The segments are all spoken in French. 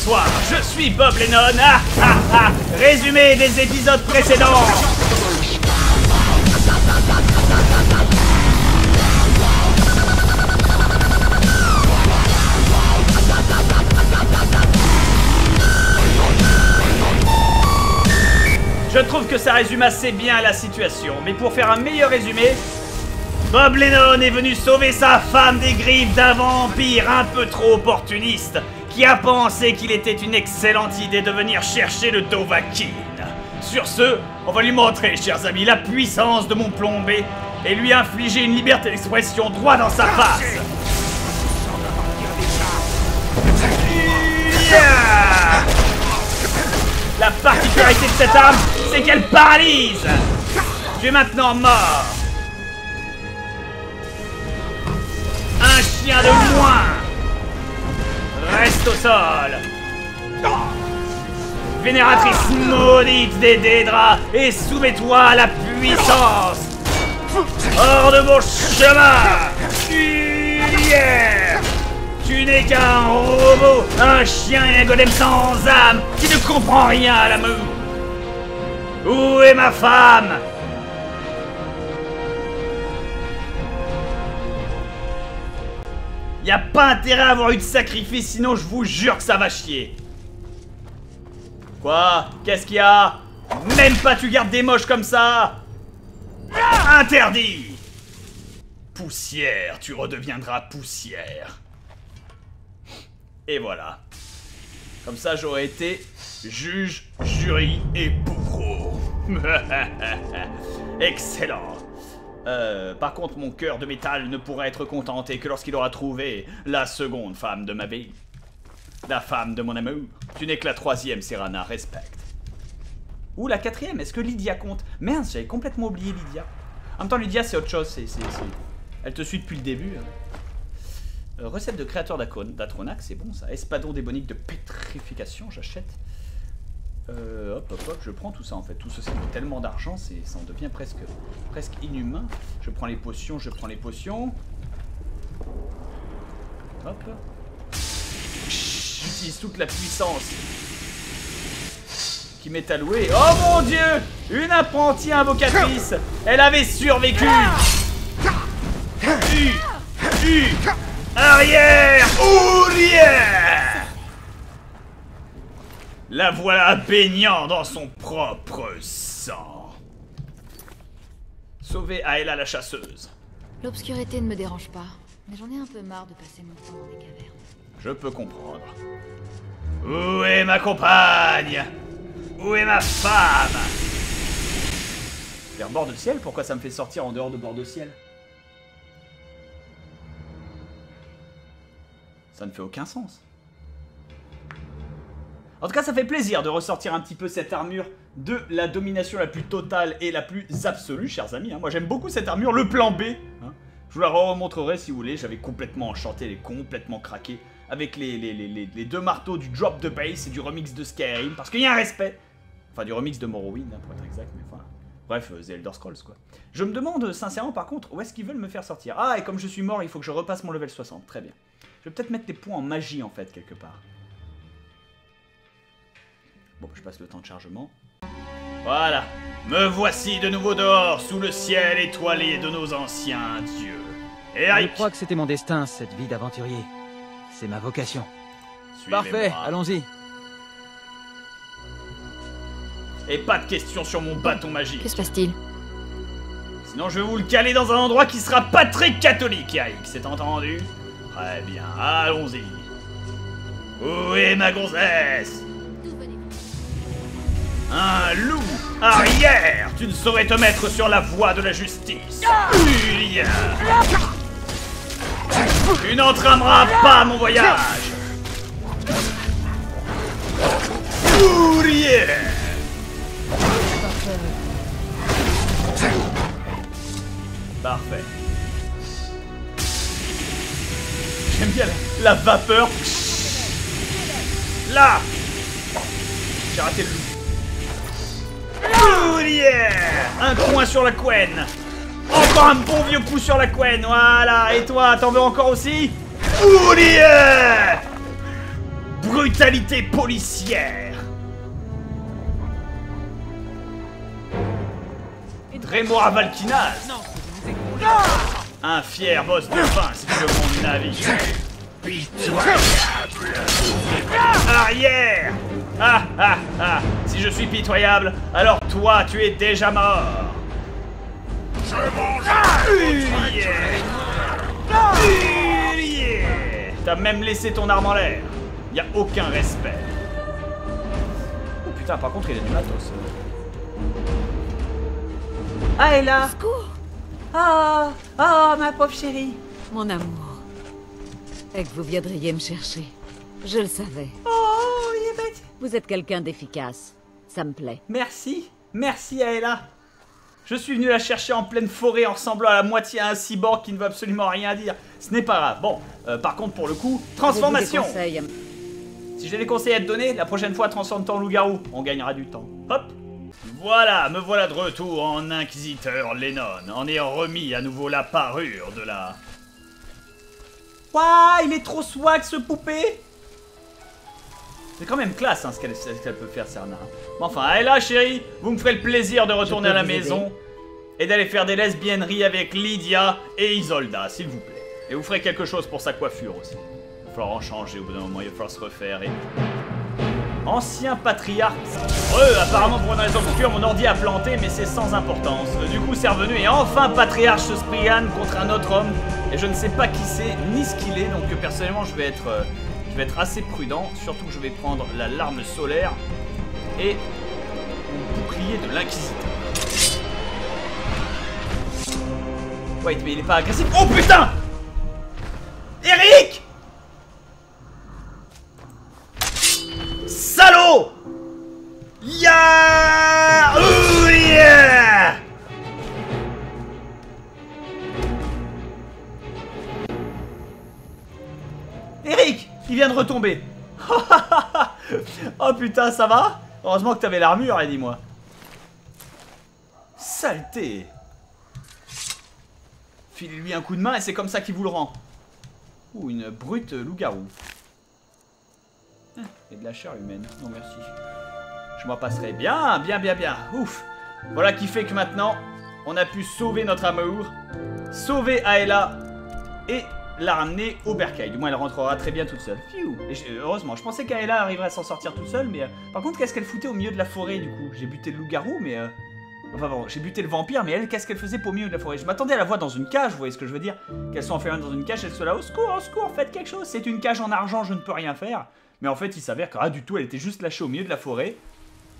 Bonsoir, je suis Bob Lennon. Résumé des épisodes précédents. Je trouve que ça résume assez bien la situation, mais pour faire un meilleur résumé, Bob Lennon est venu sauver sa femme des griffes d'un vampire un peu trop opportuniste qui a pensé qu'il était une excellente idée de venir chercher le Dovahkiin. Sur ce, on va lui montrer, chers amis, la puissance de mon plan B et lui infliger une liberté d'expression droit dans sa face. Yeah! La particularité de cette arme, c'est qu'elle paralyse. Tu es maintenant mort. Un chien de moins. Reste au sol. Vénératrice maudite des Dédras, et soumets-toi à la puissance. Hors de mon chemin. Yeah! Tu n'es qu'un robot, un chien et un golem sans âme qui ne comprend rien à l'amour. Où est ma femme? Y a pas intérêt à avoir eu de sacrifice, sinon je vous jure que ça va chier. Quoi? Qu'est-ce qu'il y a? Même pas tu gardes des moches comme ça? Interdit! Poussière, tu redeviendras poussière. Et voilà. Comme ça, j'aurais été juge, jury et bourreau. Excellent. Par contre, mon cœur de métal ne pourra être contenté que lorsqu'il aura trouvé la seconde femme de ma vie. La femme de mon amour. Tu n'es que la troisième, Serana, respecte. Ou la quatrième, est-ce que Lydia compte? Merde, j'avais complètement oublié Lydia. En même temps, Lydia, c'est autre chose. Elle te suit depuis le début. Recette de créateur d'Atronax, c'est bon ça. Espadon démonique de pétrification, j'achète. Hop, je prends tout ça en fait. Tout ceci vaut tellement d'argent, ça en devient presque inhumain. Je prends les potions, Hop. J'utilise toute la puissance qui m'est allouée. Oh mon dieu! Une apprentie invocatrice! Elle avait survécu! Arrière! Ouvrière! La voilà baignant dans son propre sang. Sauver Aela la chasseuse. L'obscurité ne me dérange pas, mais j'en ai un peu marre de passer mon temps dans les cavernes. Je peux comprendre. Où est ma compagne? Où est ma femme? Vers bord de ciel? Pourquoi ça me fait sortir en dehors de bord de ciel? Ça ne fait aucun sens. En tout cas, ça fait plaisir de ressortir un petit peu cette armure de la domination la plus totale et la plus absolue, chers amis. Moi, j'aime beaucoup cette armure, le plan B. Je vous la remontrerai si vous voulez. J'avais complètement enchanté, elle est complètement craquée avec les deux marteaux du drop de base et du remix de Skyrim. Parce qu'il y a un respect. Enfin, du remix de Morrowind, pour être exact, mais voilà. Bref, The Elder Scrolls, quoi. Je me demande, sincèrement, par contre, où est-ce qu'ils veulent me faire sortir? Ah, et comme je suis mort, il faut que je repasse mon level 60. Très bien. Je vais peut-être mettre des points en magie, en fait, quelque part. Bon, je passe le temps de chargement. Voilà. Me voici de nouveau dehors, sous le ciel étoilé de nos anciens dieux. Eric! Je crois que c'était mon destin, cette vie d'aventurier. C'est ma vocation. Suivez-moi. Parfait, allons-y. Et pas de questions sur mon bâton magique. Que se passe-t-il? Sinon, je vais vous le caler dans un endroit qui sera pas très catholique, Eric. C'est entendu? Très bien, allons-y. Où est ma gonzesse? Un loup! Arrière! Tu ne saurais te mettre sur la voie de la justice! Ulia! Tu n'entrameras pas mon voyage! Ouvrier! Parfait. J'aime bien la vapeur. Là! J'ai raté le loup. Oh yeah! Un point sur la couenne. Encore un bon vieux coup sur la couenne. Voilà. Et toi, t'en veux encore aussi? Oh yeah! brutalité policière. Drémoire Valkinaz. Un fier boss de fin, si tu veux mon avis. Arrière. Ah ah ah. Si je suis pitoyable, alors toi tu es déjà mort. T'as même laissé ton arme en l'air. Y a aucun respect. Oh putain, par contre il a du matos. Ah, elle là. Ah, oh, ma pauvre chérie. Mon amour. Et que vous viendriez me chercher. Je le savais. Oh, il est bête. Vous êtes quelqu'un d'efficace. Ça me plaît. Merci. Merci Aela. Je suis venu la chercher en pleine forêt en ressemblant à la moitié à un cyborg qui ne veut absolument rien dire. Ce n'est pas grave. Bon, par contre pour le coup, transformation. Si j'ai des conseils à te donner, la prochaine fois transforme-toi en loup-garou. On gagnera du temps. Hop. Voilà, me voilà de retour en inquisiteur Lennon, en ayant remis à nouveau la parure de la... Waouh, il est trop swag ce poupée. C'est quand même classe hein, ce qu'elle peut faire, Serna. Bon, enfin, allez là, chérie, vous me ferez le plaisir de retourner à la maison et d'aller faire des lesbienneries avec Lydia et Isolda, s'il vous plaît. Et vous ferez quelque chose pour sa coiffure aussi. Il va falloir en changer au bout d'un moment, il va falloir se refaire et... Ancien patriarche. Apparemment pour une raison obscure, mon ordi a planté, mais c'est sans importance. Du coup, c'est revenu et enfin patriarche Spriggan contre un autre homme. Et je ne sais pas qui c'est, ni ce qu'il est, donc personnellement, je vais être assez prudent. Surtout que je vais prendre la larme solaire et le bouclier de l'inquisiteur. Wait, mais il est pas agressif. Oh putain! Eric! Salaud! Ya! Oh yeah! Eric! Il vient de retomber. Oh putain, ça va? Heureusement que t'avais l'armure, dis-moi. Saleté! Filez-lui un coup de main et c'est comme ça qu'il vous le rend. Ouh, une brute loup-garou. Et de la chair humaine. Non, merci. Je m'en passerai bien, bien. Ouf. Voilà qui fait que maintenant, on a pu sauver notre amour, sauver Aela et la ramener au bercail. Du moins, elle rentrera très bien toute seule. Pfiou. Et heureusement, je pensais qu'Aela arriverait à s'en sortir toute seule, mais... par contre, qu'est-ce qu'elle foutait au milieu de la forêt, du coup? J'ai buté le loup-garou, mais... Enfin bon, j'ai buté le vampire, mais elle, qu'est-ce qu'elle faisait au milieu de la forêt? Je m'attendais à la voir dans une cage, vous voyez ce que je veux dire? Qu'elle soit enfermée dans une cage, elle soit là, au secours, faites quelque chose. C'est une cage en argent, je ne peux rien faire. Mais en fait, il s'avère que rien du tout, elle était juste lâchée au milieu de la forêt.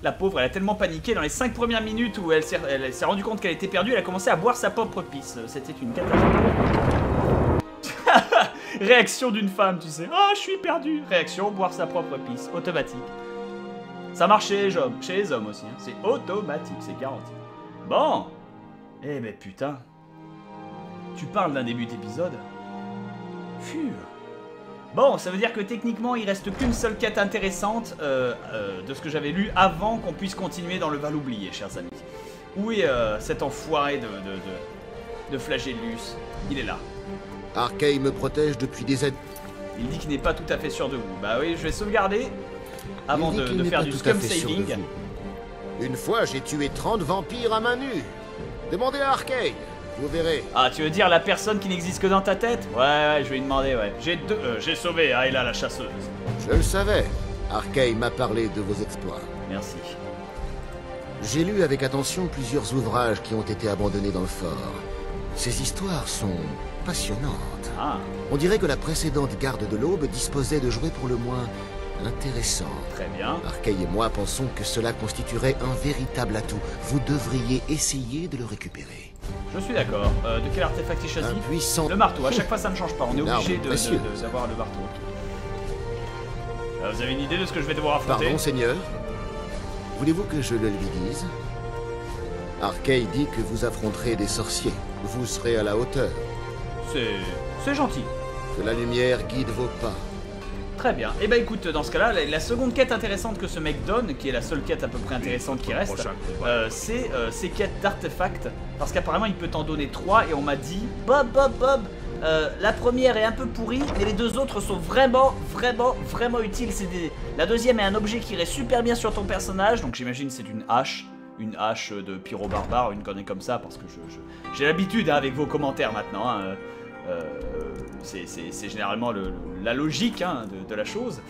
La pauvre, elle a tellement paniqué dans les 5 premières minutes où elle s'est rendue compte qu'elle était perdue, elle a commencé à boire sa propre pisse. C'était une catastrophe. Réaction d'une femme, tu sais. Ah, je suis perdue. Réaction, boire sa propre pisse. Automatique. Ça marche chez les hommes aussi. Hein. C'est automatique, c'est garanti. Bon. Eh ben putain. Tu parles d'un début d'épisode. Pfuh. Bon, ça veut dire que techniquement, il reste qu'une seule quête intéressante de ce que j'avais lu avant qu'on puisse continuer dans le Val oublié, chers amis. Où est cet enfoiré de Flagellus? Il est là. Arkay me protège depuis des années. Il dit qu'il n'est pas tout à fait sûr de vous. Bah oui, je vais sauvegarder avant de faire du scum saving. Une fois, j'ai tué 30 vampires à main nue. Demandez à Arkay. Vous verrez. Ah, tu veux dire la personne qui n'existe que dans ta tête? Ouais, je vais lui demander, ouais. J'ai sauvé Aela la chasseuse. Je le savais. Arkay m'a parlé de vos exploits. Merci. J'ai lu avec attention plusieurs ouvrages qui ont été abandonnés dans le fort. Ces histoires sont passionnantes. Ah. On dirait que la précédente garde de l'Aube disposait de jouets pour le moins intéressants. Très bien. Arkay et moi pensons que cela constituerait un véritable atout. Vous devriez essayer de le récupérer. Je suis d'accord. De quel artefact il choisit? Puissant. Le marteau. À chaque fois, ça ne change pas. On est obligé d'avoir le marteau. Vous avez une idée de ce que je vais devoir affronter? Pardon, Seigneur. Voulez-vous que je le lui dise? Arkay dit que vous affronterez des sorciers. Vous serez à la hauteur. C'est gentil. Que la lumière guide vos pas. Très bien. Et bah écoute, dans ce cas-là, la seconde quête intéressante que ce mec donne, qui est la seule quête à peu près intéressante qui reste, c'est ces quêtes d'artefacts. Parce qu'apparemment, il peut t'en donner 3 et on m'a dit, Bob, La première est un peu pourrie, mais les deux autres sont vraiment utiles. La deuxième est un objet qui irait super bien sur ton personnage, donc j'imagine c'est une hache de pyro barbare, une connerie comme ça, parce que j'ai l'habitude hein, avec vos commentaires maintenant. Hein, c'est généralement la logique hein, de la chose.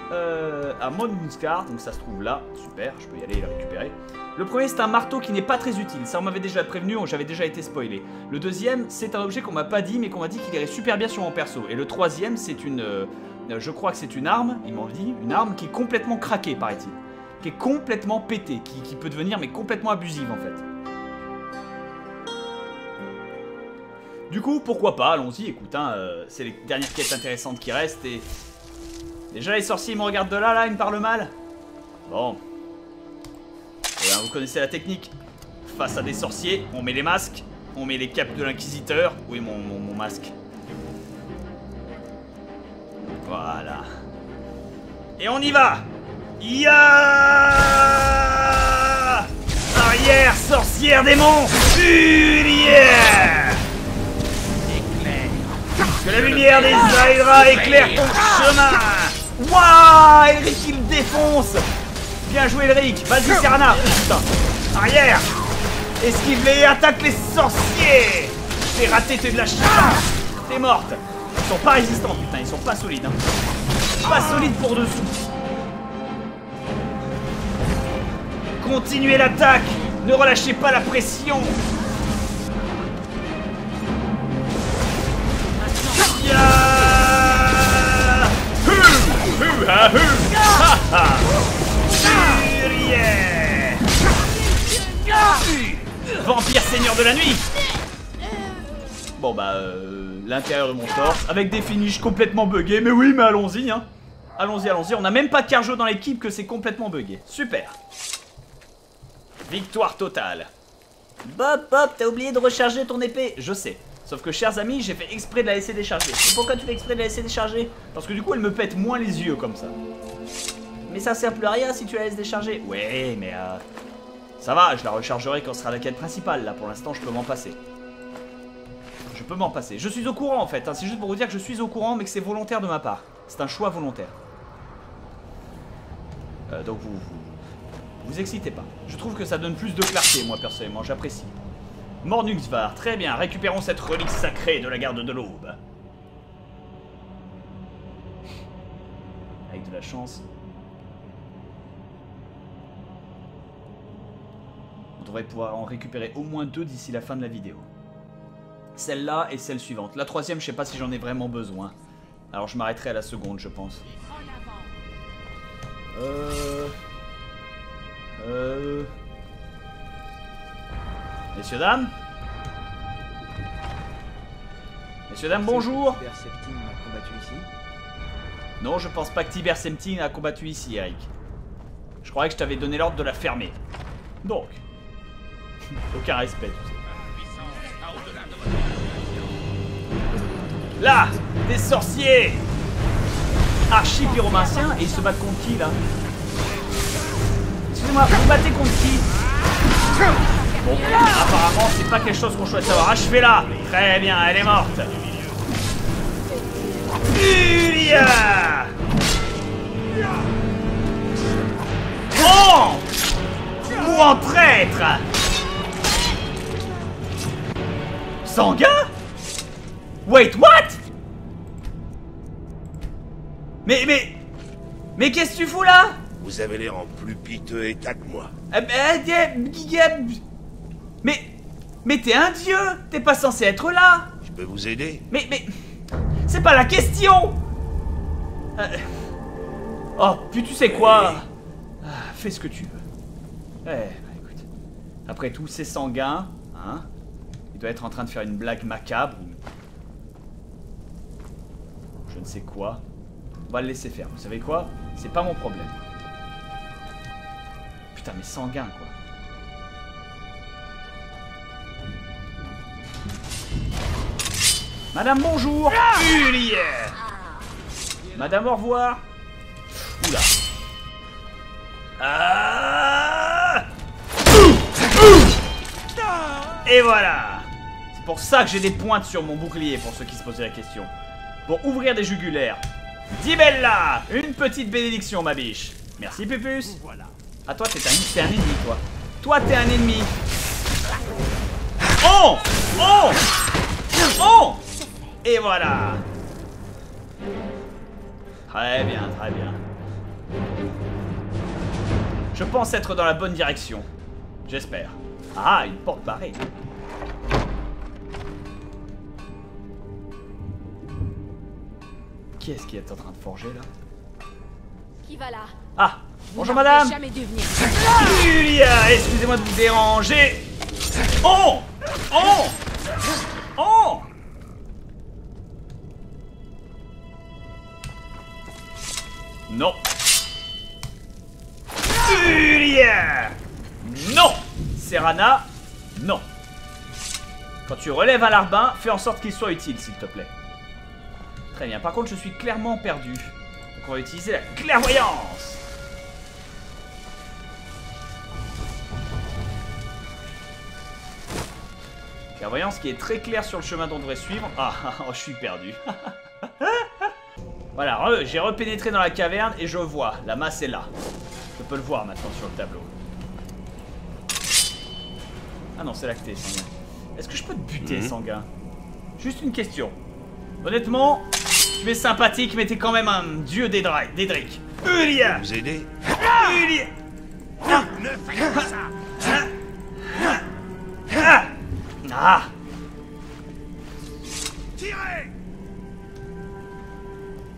À Monscar, donc ça se trouve là, super, je peux y aller et le récupérer. Le premier c'est un marteau qui n'est pas très utile, ça on m'avait déjà prévenu, j'avais déjà été spoilé. Le deuxième c'est un objet qu'on m'a pas dit mais qu'on m'a dit qu'il irait super bien sur mon perso. Et le troisième c'est une, je crois que c'est une arme, il m'en dit, une arme qui est complètement craquée paraît-il. Qui est complètement pétée, qui peut devenir mais complètement abusive en fait. Du coup pourquoi pas, allons-y, écoute hein, c'est les dernières quêtes intéressantes qui restent et... Déjà les sorciers ils me regardent de là, ils me parlent mal. Bon. Et bien, vous connaissez la technique. Face à des sorciers, on met les masques, on met les capes de l'inquisiteur. Oui, mon masque. Voilà. Et on y va. Ya arrière, sorcière démon. Fulière. Éclair. Que la lumière des Zaira éclaire ton chemin. Waouh, Elric il défonce. Bien joué Elric, vas-y Serana. Putain. Arrière. Esquive-les et attaque les sorciers. T'es raté, t'es de la chance. T'es morte. Ils sont pas résistants, putain, ils sont pas solides hein. Pas solides pour dessous. Continuez l'attaque. Ne relâchez pas la pression. Vampire seigneur de la nuit. Bon bah l'intérieur de mon torse avec des finishes complètement buggés. Mais oui mais allons-y hein. Allons-y, allons-y, on n'a même pas de Carjo dans l'équipe que c'est complètement buggé. Super. Victoire totale. Bob, t'as oublié de recharger ton épée. Je sais. Sauf que, chers amis, j'ai fait exprès de la laisser décharger. Et pourquoi tu fais exprès de la laisser décharger? Parce que du coup, elle me pète moins les yeux comme ça. Mais ça sert plus à rien si tu la laisses décharger. Ouais, mais ça va, je la rechargerai quand ce sera la quête principale. Là, pour l'instant, je peux m'en passer. Je peux m'en passer. Je suis au courant, en fait. Hein. C'est juste pour vous dire que je suis au courant, mais que c'est volontaire de ma part. C'est un choix volontaire. Donc, vous excitez pas. Je trouve que ça donne plus de clarté, moi, personnellement. J'apprécie. Mornungsvar, très bien, récupérons cette relique sacrée de la garde de l'aube. Avec de la chance. On devrait pouvoir en récupérer au moins 2 d'ici la fin de la vidéo. Celle-là et celle suivante. La troisième, je sais pas si j'en ai vraiment besoin. Alors je m'arrêterai à la seconde, je pense. Messieurs, dames. Messieurs, dames, bonjour. Tiber Septim a combattu ici? Non, je pense pas que Tiber Septim a combattu ici, Eric. Je croyais que je t'avais donné l'ordre de la fermer. Donc. Aucun respect, tu sais. Là, des sorciers archi-pyromanciens, et ils se battent contre qui, là? Excusez-moi, vous battez contre qui? Bon, apparemment, c'est pas quelque chose qu'on souhaite savoir. Achevez-la. Très bien, elle est morte. Ulia. Bon, ou en traître. Sanguin? Wait, what? Mais qu'est-ce que tu fous là? Vous avez l'air en plus piteux état que moi. Mais t'es un dieu. T'es pas censé être là. Je peux vous aider? Mais c'est pas la question. Oh, puis tu sais quoi? Fais ce que tu veux. Bah, écoute. Après tout, c'est sanguin, hein? Il doit être en train de faire une blague macabre. Je ne sais quoi. On va le laisser faire. Vous savez quoi? C'est pas mon problème. Putain, mais sanguin, quoi. Madame, bonjour. Ulière. Madame, au revoir. Oula. Et voilà. C'est pour ça que j'ai des pointes sur mon bouclier, pour ceux qui se posaient la question. Pour ouvrir des jugulaires. Dis bella! Une petite bénédiction, ma biche. Merci, Pupus. Voilà. Ah, toi, t'es un ennemi, toi. Toi, t'es un ennemi. Oh! Oh! Oh! Et voilà. Très bien, très bien. Je pense être dans la bonne direction. J'espère. Ah, une porte barrée. Qui est-ce qui est en train de forger là? Qui va là? Ah, bonjour madame. Jamais dû venir. Julia, excusez-moi de vous déranger. Oh! Oh! Oh! Non. Julia! Non! Serana, non. Quand tu relèves un larbin, fais en sorte qu'il soit utile, s'il te plaît. Très bien. Par contre, je suis clairement perdu. Donc, on va utiliser la clairvoyance. Clairvoyance qui est très claire sur le chemin dont on devrait suivre. Ah, oh, je suis perdu. Voilà, j'ai repénétré dans la caverne et je vois. La masse est là. Je peux le voir maintenant sur le tableau. Ah non, c'est lacté, sanguin. Est-ce que je peux te buter, sanguin? Juste une question. Honnêtement, tu es sympathique, mais t'es quand même un dieu d'Edric. Ulia! Vous aider? Ulia! Non, ne faites pas ça! Ah! Tirez!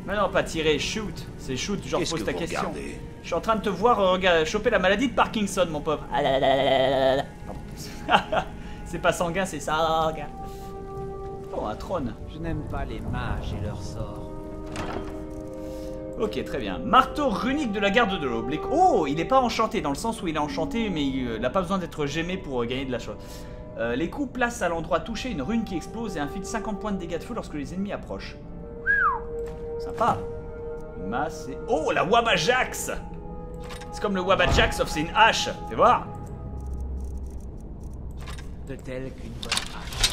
Mais non, pas tirer, shoot. C'est shoot, genre pose ta question. Regardez? Je suis en train de te voir choper la maladie de Parkinson, mon pauvre. C'est pas sanguin, c'est sanguin. Oh, un trône. Je n'aime pas les mages et leurs sorts. Ok, très bien. Marteau runique de la garde de l'aube. Oh, il est pas enchanté, dans le sens où il est enchanté, mais il n'a pas besoin d'être gémé pour gagner de la chose. Les coups placent à l'endroit touché une rune qui explose et inflige 50 points de dégâts de feu lorsque les ennemis approchent. Sympa. Une masse et... Oh, la Wabajax! C'est comme le Wabajax, sauf c'est une hache. Fais voir. De telle qu'une bonne hache.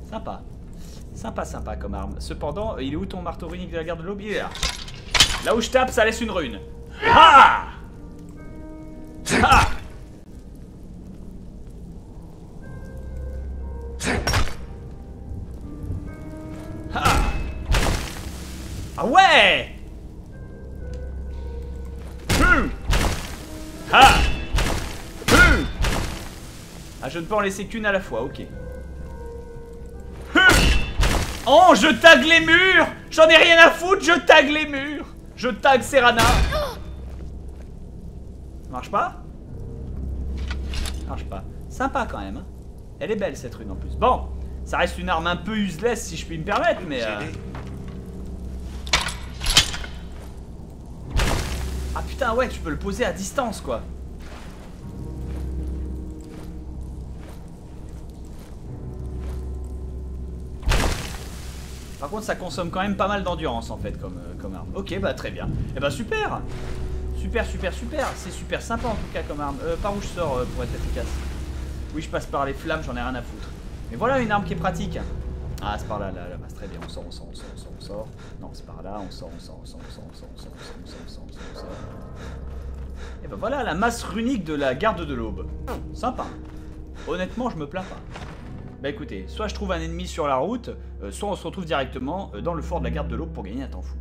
Sympa. Sympa, sympa comme arme. Cependant, il est où ton marteau runique de la garde de l'aube? Il est là. Là où je tape, ça laisse une rune. Ah! Ah! Ah! Ah ouais! Ah! Ah, je ne peux en laisser qu'une à la fois, ok. Oh, je tag les murs! J'en ai rien à foutre, je tag les murs! Je tag Serana! Marche pas? Marche pas. Sympa quand même, hein. Elle est belle cette rune en plus. Bon, ça reste une arme un peu useless si je puis me permettre, mais... Ah putain, ouais, tu peux le poser à distance, quoi. Par contre, ça consomme quand même pas mal d'endurance, en fait, comme arme. Ok, bah très bien. Eh bah super. Super, super, super. C'est super sympa, en tout cas, comme arme. Par où je sors pour être efficace? Oui, je passe par les flammes, j'en ai rien à foutre. Mais voilà une arme qui est pratique. Ah, c'est par là, là, bah, c'est très bien. On sort, on sort, on sort, on sort, on sort. Non, c'est par là, on sort, on sort, on sort, on sort, on sort, on sort, on sort, on sort, on sort. Et bah voilà, la masse runique de la garde de l'aube. Sympa. Honnêtement, je me plains pas. Bah écoutez, soit je trouve un ennemi sur la route, soit on se retrouve directement dans le fort de la garde de l'aube pour gagner un temps fou.